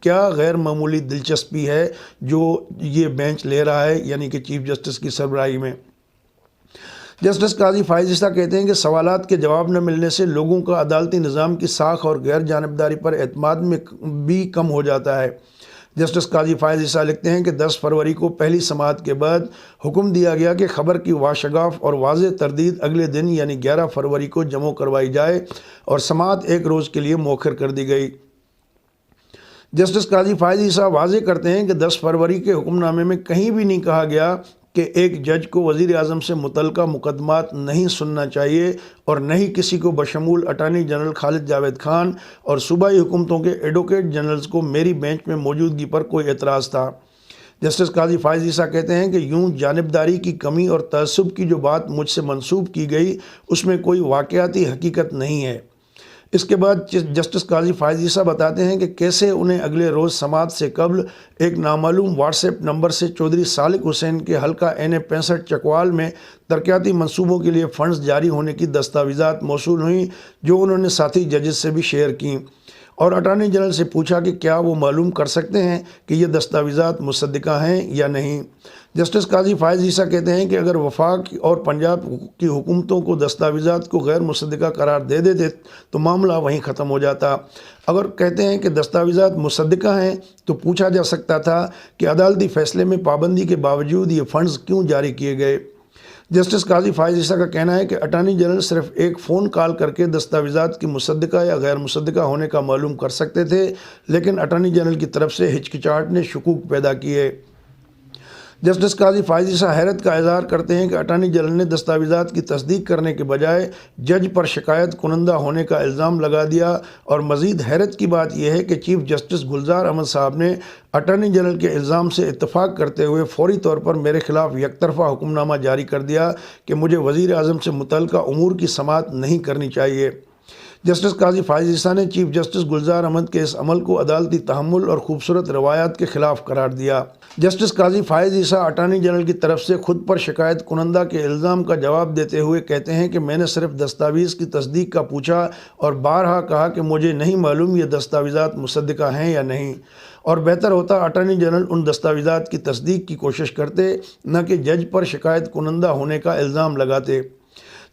کیا غیر معمولی دلچسپی ہے جو یہ بینچ لے رہا ہے، یعنی کہ چیف جسٹس کی سربراہی میں۔ جسٹس قاضی فائز عیسیٰ کہتے ہیں کہ سوالات کے جواب نہ ملنے سے لوگوں کا عدالتی نظام کی ساکھ اور غیر جانبداری پر اعتماد میں بھی کم ہو جاتا ہے۔ جسٹس قاضی فائز عیسیٰ لکھتے ہیں کہ 10 فروری کو پہلی سماعت کے بعد حکم دیا گیا کہ خبر کی واشگاف اور واضح تردید اگلے دن یعنی 11 فروری کو جمع کروائی جائے اور سماعت ایک روز کے لیے مؤخر کر دی گئی۔ جسٹس قاضی فائز عیسیٰ واضح کرتے ہیں کہ 10 فروری کے حکم نامے میں کہیں بھی نہیں کہا گیا کہ ایک جج کو وزیر اعظم سے متعلقہ مقدمات نہیں سننا چاہیے اور نہ ہی کسی کو بشمول اٹارنی جنرل خالد جاوید خان اور صوبائی حکومتوں کے ایڈوکیٹ جنرلز کو میری بینچ میں موجودگی پر کوئی اعتراض تھا۔ جسٹس قاضی فائز عیسیٰ کہتے ہیں کہ یوں جانبداری کی کمی اور تعصب کی جو بات مجھ سے منسوب کی گئی اس میں کوئی واقعاتی حقیقت نہیں ہے۔ اس کے بعد جسٹس قاضی فائز عیسیٰ بتاتے ہیں کہ کیسے انہیں اگلے روز سماعت سے قبل ایک نامعلوم واٹس ایپ نمبر سے چودھری سالک حسین کے حلقہ این 65 چکوال میں ترقیاتی منصوبوں کے لیے فنڈز جاری ہونے کی دستاویزات موصول ہوئیں جو انہوں نے ساتھی ججز سے بھی شیئر کیں، اور اٹارنی جنرل سے پوچھا کہ کیا وہ معلوم کر سکتے ہیں کہ یہ دستاویزات مصدقہ ہیں یا نہیں۔ جسٹس قاضی فائز عیسیٰ کہتے ہیں کہ اگر وفاق اور پنجاب کی حکومتوں کو دستاویزات کو غیر مصدقہ قرار دے دیتے تو معاملہ وہیں ختم ہو جاتا۔ اگر کہتے ہیں کہ دستاویزات مصدقہ ہیں تو پوچھا جا سکتا تھا کہ عدالتی فیصلے میں پابندی کے باوجود یہ فنڈز کیوں جاری کیے گئے۔ جسٹس قاضی فائز عیسیٰ کا کہنا ہے کہ اٹارنی جنرل صرف ایک فون کال کر کے دستاویزات کی مصدقہ یا غیر مصدقہ ہونے کا معلوم کر سکتے تھے، لیکن اٹارنی جنرل کی طرف سے ہچکچاہٹ نے شکوک پیدا کیے۔ جسٹس قاضی فائز عیسیٰ حیرت کا اظہار کرتے ہیں کہ اٹارنی جنرل نے دستاویزات کی تصدیق کرنے کے بجائے جج پر شکایت کنندہ ہونے کا الزام لگا دیا، اور مزید حیرت کی بات یہ ہے کہ چیف جسٹس گلزار احمد صاحب نے اٹارنی جنرل کے الزام سے اتفاق کرتے ہوئے فوری طور پر میرے خلاف یک طرفہ حکم نامہ جاری کر دیا کہ مجھے وزیر اعظم سے متعلقہ امور کی سماعت نہیں کرنی چاہیے۔ جسٹس قاضی فائز عیسیٰ نے چیف جسٹس گلزار احمد کے اس عمل کو عدالتی تحمل اور خوبصورت روایات کے خلاف قرار دیا۔ جسٹس قاضی فائز عیسیٰ اٹارنی جنرل کی طرف سے خود پر شکایت کنندہ کے الزام کا جواب دیتے ہوئے کہتے ہیں کہ میں نے صرف دستاویز کی تصدیق کا پوچھا اور بارہا کہا کہ مجھے نہیں معلوم یہ دستاویزات مصدقہ ہیں یا نہیں، اور بہتر ہوتا اٹارنی جنرل ان دستاویزات کی تصدیق کی کوشش کرتے نہ کہ جج پر شکایت کنندہ ہونے کا الزام لگاتے۔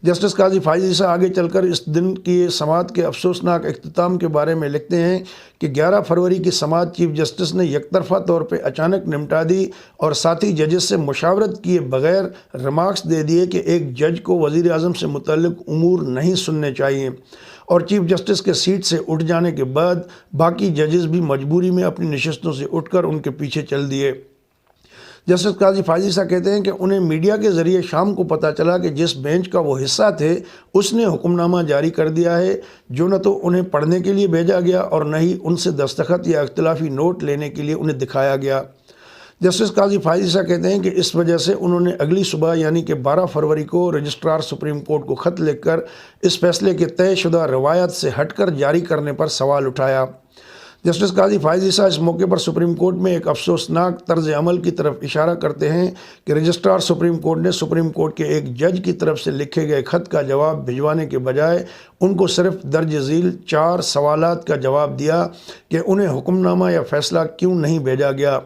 جسٹس قاضی فائز عیسیٰ آگے چل کر اس دن کی سماعت کے افسوسناک اختتام کے بارے میں لکھتے ہیں کہ 11 فروری کی سماعت چیف جسٹس نے یک طرفہ طور پہ اچانک نمٹا دی اور ساتھی ججز سے مشاورت کیے بغیر ریمارکس دے دیے کہ ایک جج کو وزیر اعظم سے متعلق امور نہیں سننے چاہیے، اور چیف جسٹس کے سیٹ سے اٹھ جانے کے بعد باقی ججز بھی مجبوری میں اپنی نشستوں سے اٹھ کر ان کے پیچھے چل دیے۔ جسٹس قاضی فائز عیسیٰ کہتے ہیں کہ انہیں میڈیا کے ذریعے شام کو پتہ چلا کہ جس بینچ کا وہ حصہ تھے اس نے حکم نامہ جاری کر دیا ہے جو نہ تو انہیں پڑھنے کے لیے بھیجا گیا اور نہ ہی ان سے دستخط یا اختلافی نوٹ لینے کے لیے انہیں دکھایا گیا۔ جسٹس قاضی فائز عیسیٰ کہتے ہیں کہ اس وجہ سے انہوں نے اگلی صبح یعنی کہ 12 فروری کو رجسٹرار سپریم کورٹ کو خط لکھ کر اس فیصلے کے طے شدہ روایت سے ہٹ کر جاری کرنے پر سوال اٹھایا۔ جسٹس قاضی فائز عیسیٰ اس موقع پر سپریم کورٹ میں ایک افسوسناک طرز عمل کی طرف اشارہ کرتے ہیں کہ رجسٹرار سپریم کورٹ نے سپریم کورٹ کے ایک جج کی طرف سے لکھے گئے خط کا جواب بھجوانے کے بجائے ان کو صرف درج ذیل 4 سوالات کا جواب دیا کہ انہیں حکم نامہ یا فیصلہ کیوں نہیں بھیجا گیا۔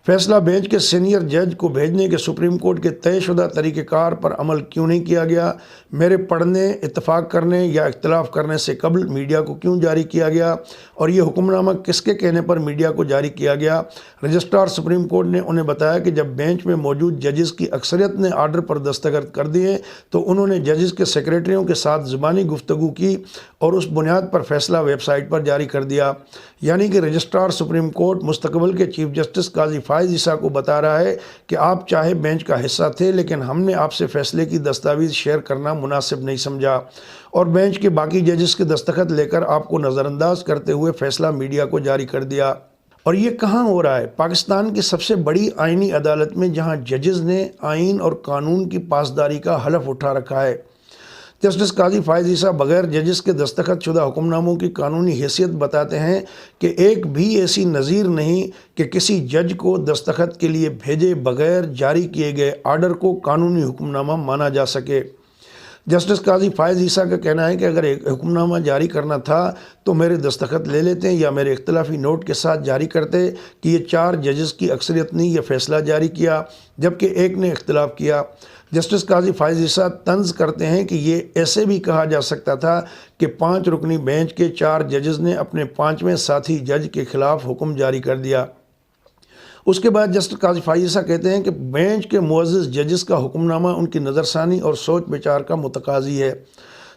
فیصلہ بینچ کے سینئر جج کو بھیجنے کے سپریم کورٹ کے طے شدہ طریقہ کار پر عمل کیوں نہیں کیا گیا؟ میرے پڑھنے، اتفاق کرنے یا اختلاف کرنے سے قبل میڈیا کو کیوں جاری کیا گیا؟ اور یہ حکم نامہ کس کے کہنے پر میڈیا کو جاری کیا گیا؟ رجسٹرار سپریم کورٹ نے انہیں بتایا کہ جب بینچ میں موجود ججز کی اکثریت نے آرڈر پر دستخط کر دیے تو انہوں نے ججز کے سیکریٹریوں کے ساتھ زبانی گفتگو کی اور اس بنیاد پر فیصلہ ویب سائٹ پر جاری کر دیا۔ یعنی کہ رجسٹرار سپریم کورٹ مستقبل کے چیف جسٹس قاضی فائز عیسیٰ کو بتا رہا ہے کہ آپ چاہے بینچ کا حصہ تھے لیکن ہم نے آپ سے فیصلے کی دستاویز شیئر کرنا مناسب نہیں سمجھا، اور بینچ کے باقی ججز کے دستخط لے کر آپ کو نظر انداز کرتے ہوئے فیصلہ میڈیا کو جاری کر دیا۔ اور یہ کہاں ہو رہا ہے؟ پاکستان کی سب سے بڑی آئینی عدالت میں، جہاں ججز نے آئین اور قانون کی پاسداری کا حلف اٹھا رکھا ہے۔ جسٹس قاضی فائز عیسیٰ بغیر ججز کے دستخط شدہ حکم ناموں کی قانونی حیثیت بتاتے ہیں کہ ایک بھی ایسی نظیر نہیں کہ کسی جج کو دستخط کے لیے بھیجے بغیر جاری کیے گئے آرڈر کو قانونی حکم نامہ مانا جا سکے۔ جسٹس قاضی فائز عیسیٰ کا کہنا ہے کہ اگر ایک حکم نامہ جاری کرنا تھا تو میرے دستخط لے لیتے یا میرے اختلافی نوٹ کے ساتھ جاری کرتے کہ یہ 4 ججز کی اکثریت نے یہ فیصلہ جاری کیا جبکہ ایک نے اختلاف کیا۔ جسٹس قاضی فائز عیسیٰ طنز کرتے ہیں کہ یہ ایسے بھی کہا جا سکتا تھا کہ 5 رکنی بینچ کے 4 ججز نے اپنے 5ویں ساتھی جج کے خلاف حکم جاری کر دیا۔ اس کے بعد جسٹس قاضی فائز عیسیٰ کہتے ہیں کہ بینچ کے معزز ججز کا حکم نامہ ان کی نظر ثانی اور سوچ بچار کا متقاضی ہے۔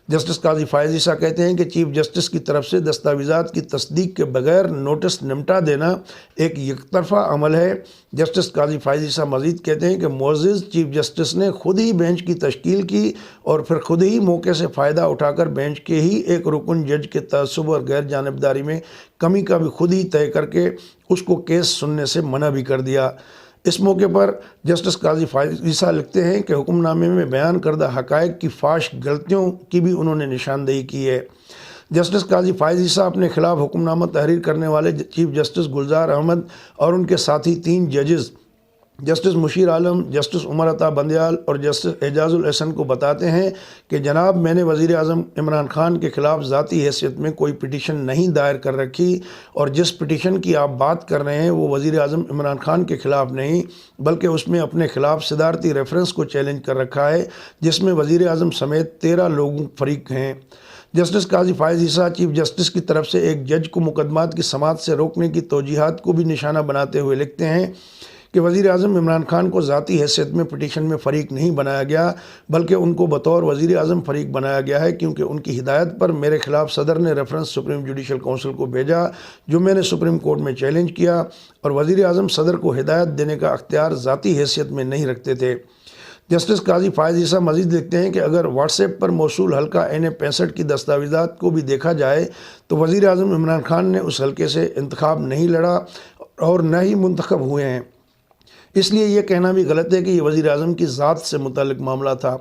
جسٹس قاضی فائز عیسیٰ کہتے ہیں کہ چیف جسٹس کی طرف سے دستاویزات کی تصدیق کے بغیر نوٹس نمٹا دینا ایک یک طرفہ عمل ہے۔ جسٹس قاضی فائز عیسیٰ مزید کہتے ہیں کہ معزز چیف جسٹس نے خود ہی بینچ کی تشکیل کی اور پھر خود ہی موقع سے فائدہ اٹھا کر بینچ کے ہی ایک رکن جج کے تعصب اور غیر جانبداری میں کمی کا بھی خود ہی طے کر کے اس کو کیس سننے سے منع بھی کر دیا۔ اس موقع پر جسٹس قاضی فائز عیسیٰ لکھتے ہیں کہ حکم نامے میں بیان کردہ حقائق کی فاش غلطیوں کی بھی انہوں نے نشاندہی کی ہے۔ جسٹس قاضی فائز عیسیٰ اپنے خلاف حکم نامہ تحریر کرنے والے چیف جسٹس گلزار احمد اور ان کے ساتھی 3 ججز جسٹس مشیر عالم، جسٹس عمر عطا بندیال اور جسٹس اعجاز الحسن کو بتاتے ہیں کہ جناب میں نے وزیر اعظم عمران خان کے خلاف ذاتی حیثیت میں کوئی پٹیشن نہیں دائر کر رکھی، اور جس پٹیشن کی آپ بات کر رہے ہیں وہ وزیر اعظم عمران خان کے خلاف نہیں بلکہ اس میں اپنے خلاف صدارتی ریفرنس کو چیلنج کر رکھا ہے جس میں وزیر اعظم سمیت 13 لوگوں فریق ہیں۔ جسٹس قاضی فائز عیسیٰ چیف جسٹس کی طرف سے ایک جج کو مقدمات کی سماعت سے روکنے کی توجیہات کو بھی نشانہ بناتے ہوئے لکھتے ہیں کہ وزیر اعظم عمران خان کو ذاتی حیثیت میں پٹیشن میں فریق نہیں بنایا گیا بلکہ ان کو بطور وزیر اعظم فریق بنایا گیا ہے، کیونکہ ان کی ہدایت پر میرے خلاف صدر نے ریفرنس سپریم جوڈیشل کونسل کو بھیجا جو میں نے سپریم کورٹ میں چیلنج کیا، اور وزیر اعظم صدر کو ہدایت دینے کا اختیار ذاتی حیثیت میں نہیں رکھتے تھے۔ جسٹس قاضی فائز عیسیٰ مزید لکھتے ہیں کہ اگر واٹس ایپ پر موصول حلقہ N65 کی دستاویزات کو بھی دیکھا جائے تو وزیر اعظم عمران خان نے اس حلقے سے انتخاب نہیں لڑا اور نہ ہی منتخب ہوئے ہیں، اس لیے یہ کہنا بھی غلط ہے کہ یہ وزیر اعظم کی ذات سے متعلق معاملہ تھا۔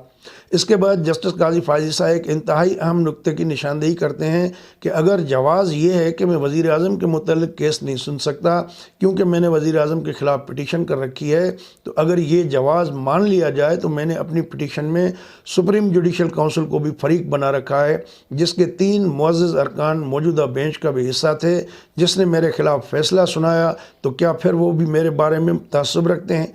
اس کے بعد جسٹس قاضی فائز عیسیٰ ایک انتہائی اہم نکتے کی نشاندہی کرتے ہیں کہ اگر جواز یہ ہے کہ میں وزیر اعظم کے متعلق کیس نہیں سن سکتا کیونکہ میں نے وزیر اعظم کے خلاف پٹیشن کر رکھی ہے، تو اگر یہ جواز مان لیا جائے تو میں نے اپنی پٹیشن میں سپریم جوڈیشل کونسل کو بھی فریق بنا رکھا ہے جس کے 3 معزز ارکان موجودہ بینچ کا بھی حصہ تھے جس نے میرے خلاف فیصلہ سنایا، تو کیا پھر وہ بھی میرے بارے میں تعصب رکھتے ہیں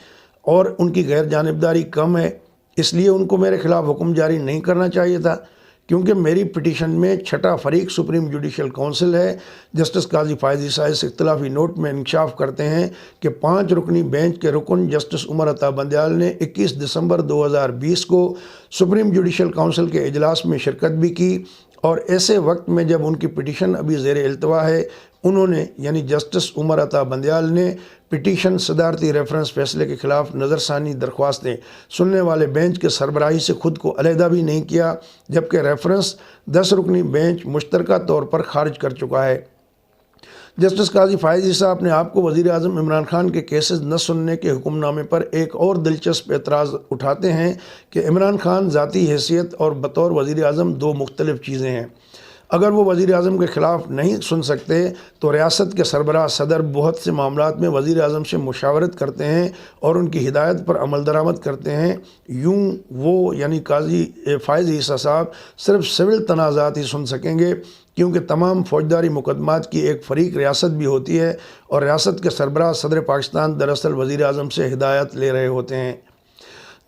اور ان کی غیر جانبداری کم ہے، اس لیے ان کو میرے خلاف حکم جاری نہیں کرنا چاہیے تھا کیونکہ میری پٹیشن میں 6واں فریق سپریم جوڈیشل کونسل ہے۔ جسٹس قاضی فائز عیسیٰ اس اختلافی نوٹ میں انکشاف کرتے ہیں کہ 5 رکنی بینچ کے رکن جسٹس عمر عطا بندیال نے 21 دسمبر 2020 کو سپریم جوڈیشل کونسل کے اجلاس میں شرکت بھی کی، اور ایسے وقت میں جب ان کی پٹیشن ابھی زیر التوا ہے انہوں نے یعنی جسٹس عمر عطا بندیال نے پٹیشن صدارتی ریفرنس فیصلے کے خلاف نظر ثانی درخواستیں سننے والے بینچ کے سربراہی سے خود کو علیحدہ بھی نہیں کیا، جبکہ ریفرنس 10 رکنی بینچ مشترکہ طور پر خارج کر چکا ہے۔ جسٹس قاضی فائز عیسیٰ اپنے آپ کو وزیر اعظم عمران خان کے کیسز نہ سننے کے حکم نامے پر ایک اور دلچسپ اعتراض اٹھاتے ہیں کہ عمران خان ذاتی حیثیت اور بطور وزیر اعظم 2 مختلف چیزیں ہیں۔ اگر وہ وزیر اعظم کے خلاف نہیں سن سکتے تو ریاست کے سربراہ صدر بہت سے معاملات میں وزیر اعظم سے مشاورت کرتے ہیں اور ان کی ہدایت پر عمل درآمد کرتے ہیں، یوں وہ یعنی قاضی فائز عیسیٰ صاحب صرف سول تنازعات ہی سن سکیں گے کیونکہ تمام فوجداری مقدمات کی ایک فریق ریاست بھی ہوتی ہے اور ریاست کے سربراہ صدر پاکستان دراصل وزیر اعظم سے ہدایت لے رہے ہوتے ہیں۔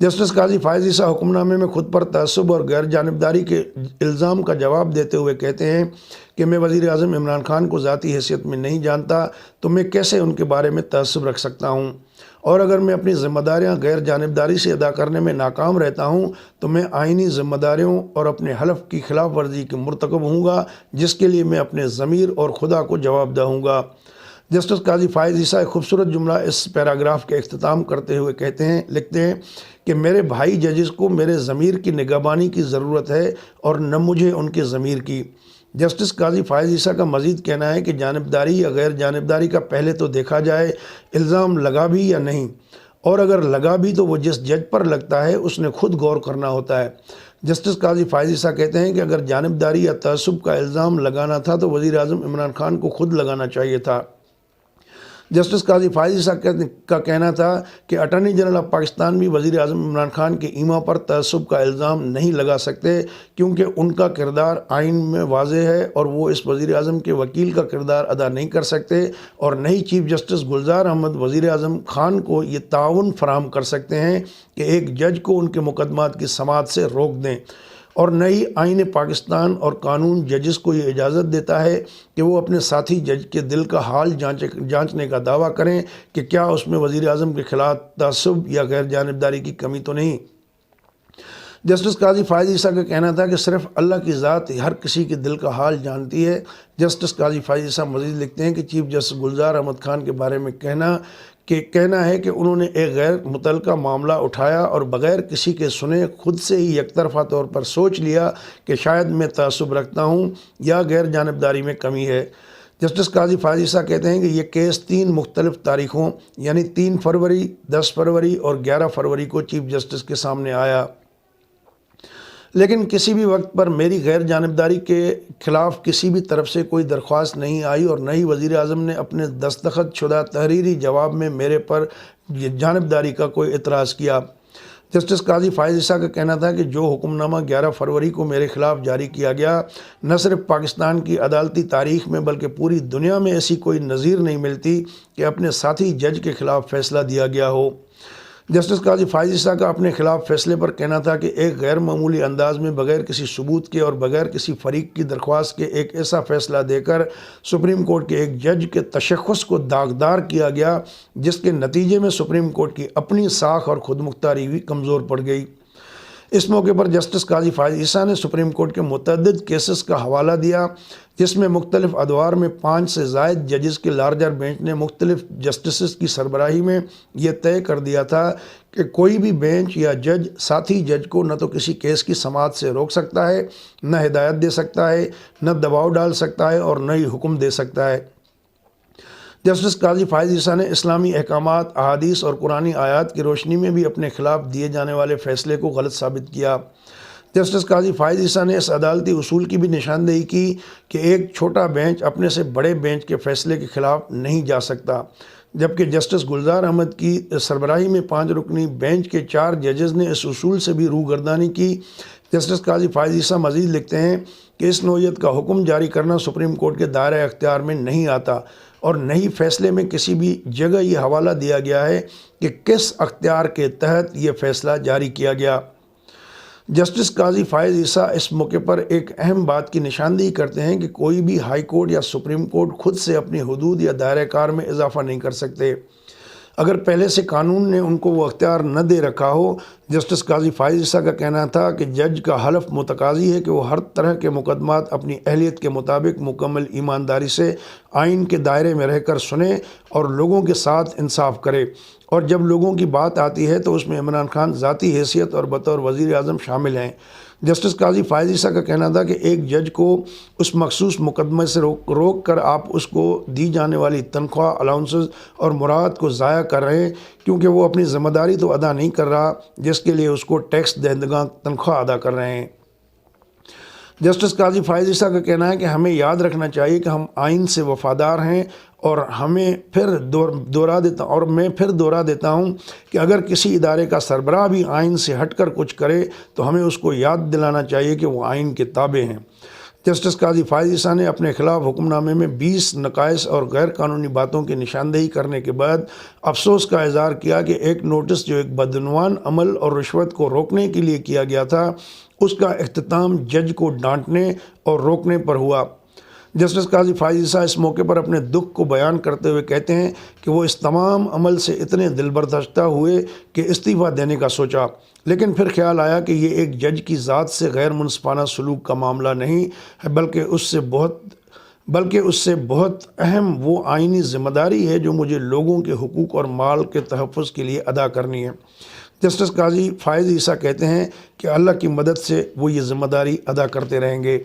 جسٹس قاضی فائز عیسیٰ حکم نامے میں خود پر تعصب اور غیر جانبداری کے الزام کا جواب دیتے ہوئے کہتے ہیں کہ میں وزیر اعظم عمران خان کو ذاتی حیثیت میں نہیں جانتا تو میں کیسے ان کے بارے میں تعصب رکھ سکتا ہوں، اور اگر میں اپنی ذمہ داریاں غیر جانبداری سے ادا کرنے میں ناکام رہتا ہوں تو میں آئینی ذمہ داریوں اور اپنے حلف کی خلاف ورزی کے مرتکب ہوں گا جس کے لیے میں اپنے ضمیر اور خدا کو جواب دہ ہوں گا۔ جسٹس قاضی فائز عیسیٰ ایک خوبصورت جملہ اس پیراگراف کے اختتام کرتے ہوئے لکھتے ہیں کہ میرے بھائی ججز کو میرے ضمیر کی نگہبانی کی ضرورت ہے اور نہ مجھے ان کے ضمیر کی۔ جسٹس قاضی فائز عیسیٰ کا مزید کہنا ہے کہ جانبداری یا غیر جانبداری کا پہلے تو دیکھا جائے الزام لگا بھی یا نہیں، اور اگر لگا بھی تو وہ جس جج پر لگتا ہے اس نے خود غور کرنا ہوتا ہے۔ جسٹس قاضی فائز عیسیٰ کہتے ہیں کہ اگر جانبداری یا تعصب کا الزام لگانا تھا تو وزیر اعظم عمران خان کو خود لگانا چاہیے تھا۔ جسٹس قاضی فائز عیسیٰ کا کہنا تھا کہ اٹارنی جنرل آف پاکستان بھی وزیر اعظم عمران خان کے ایما پر تعصب کا الزام نہیں لگا سکتے، کیونکہ ان کا کردار آئین میں واضح ہے اور وہ اس وزیر اعظم کے وکیل کا کردار ادا نہیں کر سکتے، اور نہ ہی چیف جسٹس گلزار احمد وزیر اعظم خان کو یہ تعاون فراہم کر سکتے ہیں کہ ایک جج کو ان کے مقدمات کی سماعت سے روک دیں، اور نہ ہی آئین پاکستان اور قانون ججز کو یہ اجازت دیتا ہے کہ وہ اپنے ساتھی جج کے دل کا حال جانچنے کا دعویٰ کریں کہ کیا اس میں وزیر اعظم کے خلاف تعصب یا غیر جانبداری کی کمی تو نہیں۔ جسٹس قاضی فائز عیسیٰ کا کہنا تھا کہ صرف اللہ کی ذات ہر کسی کے دل کا حال جانتی ہے۔ جسٹس قاضی فائز عیسیٰ مزید لکھتے ہیں کہ چیف جسٹس گلزار احمد خان کے بارے میں کہنا ہے کہ انہوں نے ایک غیر متعلقہ معاملہ اٹھایا اور بغیر کسی کے سنے خود سے ہی یک طرفہ طور پر سوچ لیا کہ شاید میں تعصب رکھتا ہوں یا غیر جانبداری میں کمی ہے۔ جسٹس قاضی فائز عیسیٰ کہتے ہیں کہ یہ کیس 3 مختلف تاریخوں یعنی 3 فروری، 10 فروری اور 11 فروری کو چیف جسٹس کے سامنے آیا، لیکن کسی بھی وقت پر میری غیر جانبداری کے خلاف کسی بھی طرف سے کوئی درخواست نہیں آئی، اور نہ ہی وزیر اعظم نے اپنے دستخط شدہ تحریری جواب میں میرے پر جانبداری کا کوئی اعتراض کیا۔ جسٹس قاضی فائز عیسیٰ کا کہنا تھا کہ جو حکم نامہ 11 فروری کو میرے خلاف جاری کیا گیا، نہ صرف پاکستان کی عدالتی تاریخ میں بلکہ پوری دنیا میں ایسی کوئی نظیر نہیں ملتی کہ اپنے ساتھی جج کے خلاف فیصلہ دیا گیا ہو۔ جسٹس قاضی فائز عیسیٰ کا اپنے خلاف فیصلے پر کہنا تھا کہ ایک غیر معمولی انداز میں بغیر کسی ثبوت کے اور بغیر کسی فریق کی درخواست کے ایک ایسا فیصلہ دے کر سپریم کورٹ کے ایک جج کے تشخص کو داغدار کیا گیا، جس کے نتیجے میں سپریم کورٹ کی اپنی ساکھ اور خود مختاری بھی کمزور پڑ گئی۔ اس موقع پر جسٹس قاضی فائز عیسیٰ نے سپریم کورٹ کے متعدد کیسز کا حوالہ دیا، جس میں مختلف ادوار میں 5 سے زائد ججز کے لارجر بینچ نے مختلف جسٹسز کی سربراہی میں یہ طے کر دیا تھا کہ کوئی بھی بینچ یا جج ساتھی جج کو نہ تو کسی کیس کی سماعت سے روک سکتا ہے، نہ ہدایت دے سکتا ہے، نہ دباؤ ڈال سکتا ہے اور نہ ہی حکم دے سکتا ہے۔ جسٹس قاضی فائز عیسیٰ نے اسلامی احکامات، احادیث اور قرآنی آیات کی روشنی میں بھی اپنے خلاف دیے جانے والے فیصلے کو غلط ثابت کیا۔ جسٹس قاضی فائز عیسیٰ نے اس عدالتی اصول کی بھی نشاندہی کی کہ ایک چھوٹا بینچ اپنے سے بڑے بینچ کے فیصلے کے خلاف نہیں جا سکتا، جبکہ جسٹس گلزار احمد کی سربراہی میں 5 رکنی بینچ کے 4 ججز نے اس اصول سے بھی روگردانی کی۔ جسٹس قاضی فائز عیسیٰ مزید لکھتے ہیں کہ اس نوعیت کا حکم جاری کرنا سپریم کورٹ کے دائرہ اختیار میں نہیں آتا، اور نہ ہی فیصلے میں کسی بھی جگہ یہ حوالہ دیا گیا ہے کہ کس اختیار کے تحت یہ فیصلہ جاری کیا گیا۔ جسٹس قاضی فائز عیسیٰ اس موقع پر ایک اہم بات کی نشاندہی کرتے ہیں کہ کوئی بھی ہائی کورٹ یا سپریم کورٹ خود سے اپنی حدود یا دائرہ کار میں اضافہ نہیں کر سکتے اگر پہلے سے قانون نے ان کو وہ اختیار نہ دے رکھا ہو۔ جسٹس قاضی فائز عیسیٰ کا کہنا تھا کہ جج کا حلف متقاضی ہے کہ وہ ہر طرح کے مقدمات اپنی اہلیت کے مطابق مکمل ایمانداری سے آئین کے دائرے میں رہ کر سنے اور لوگوں کے ساتھ انصاف کرے، اور جب لوگوں کی بات آتی ہے تو اس میں عمران خان ذاتی حیثیت اور بطور وزیر اعظم شامل ہیں۔ جسٹس قاضی فائز عیسیٰ کا کہنا تھا کہ ایک جج کو اس مخصوص مقدمے سے روک کر آپ اس کو دی جانے والی تنخواہ، الاؤنسز اور مراد کو ضائع کر رہے ہیں، کیونکہ وہ اپنی ذمہ داری تو ادا نہیں کر رہا جس کے لیے اس کو ٹیکس دہندگان تنخواہ ادا کر رہے ہیں۔ جسٹس قاضی فائز عیسیٰ کا کہنا ہے کہ ہمیں یاد رکھنا چاہیے کہ ہم آئین سے وفادار ہیں، اور میں پھر دہرا دیتا ہوں کہ اگر کسی ادارے کا سربراہ بھی آئین سے ہٹ کر کچھ کرے تو ہمیں اس کو یاد دلانا چاہیے کہ وہ آئین کے تابع ہیں۔ جسٹس قاضی فائز عیسیٰ نے اپنے خلاف حکم نامے میں 20 نقائص اور غیر قانونی باتوں کی نشاندہی کرنے کے بعد افسوس کا اظہار کیا کہ ایک نوٹس جو ایک بدعنوان عمل اور رشوت کو روکنے کے لیے کیا گیا تھا، اس کا اختتام جج کو ڈانٹنے اور روکنے پر ہوا۔ جسٹس قاضی فائز عیسیٰ اس موقع پر اپنے دکھ کو بیان کرتے ہوئے کہتے ہیں کہ وہ اس تمام عمل سے اتنے دل برداشتہ ہوئے کہ استعفیٰ دینے کا سوچا، لیکن پھر خیال آیا کہ یہ ایک جج کی ذات سے غیر منصفانہ سلوک کا معاملہ نہیں ہے، بلکہ اس سے بہت اہم وہ آئینی ذمہ داری ہے جو مجھے لوگوں کے حقوق اور مال کے تحفظ کے لیے ادا کرنی ہے۔ جسٹس قاضی فائز عیسیٰ کہتے ہیں کہ اللہ کی مدد سے وہ یہ ذمہ داری ادا کرتے رہیں گے۔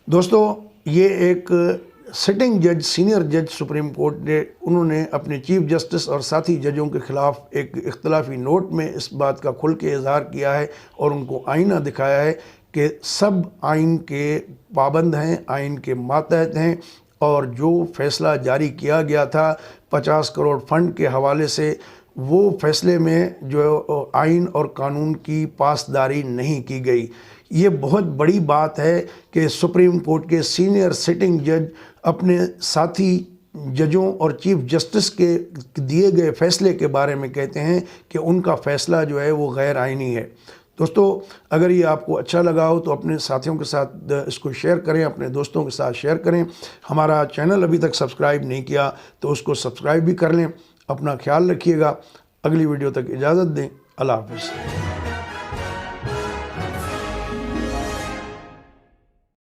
دوستو، یہ ایک سٹنگ جج، سینئر جج سپریم کورٹ نے انہوں نے اپنے چیف جسٹس اور ساتھی ججوں کے خلاف ایک اختلافی نوٹ میں اس بات کا کھل کے اظہار کیا ہے اور ان کو آئینہ دکھایا ہے کہ سب آئین کے پابند ہیں، آئین کے ماتحت ہیں، اور جو فیصلہ جاری کیا گیا تھا 50 کروڑ فنڈ کے حوالے سے، وہ فیصلے میں جو آئین اور قانون کی پاسداری نہیں کی گئی۔ یہ بہت بڑی بات ہے کہ سپریم کورٹ کے سینئر سٹنگ جج اپنے ساتھی ججوں اور چیف جسٹس کے دیے گئے فیصلے کے بارے میں کہتے ہیں کہ ان کا فیصلہ جو ہے وہ غیر آئینی ہے۔ دوستو، اگر یہ آپ کو اچھا لگا ہو تو اپنے ساتھیوں کے ساتھ اس کو شیئر کریں، اپنے دوستوں کے ساتھ شیئر کریں۔ ہمارا چینل ابھی تک سبسکرائب نہیں کیا تو اس کو سبسکرائب بھی کر لیں۔ اپنا خیال رکھیے گا۔ اگلی ویڈیو تک اجازت دیں۔ اللہ حافظ۔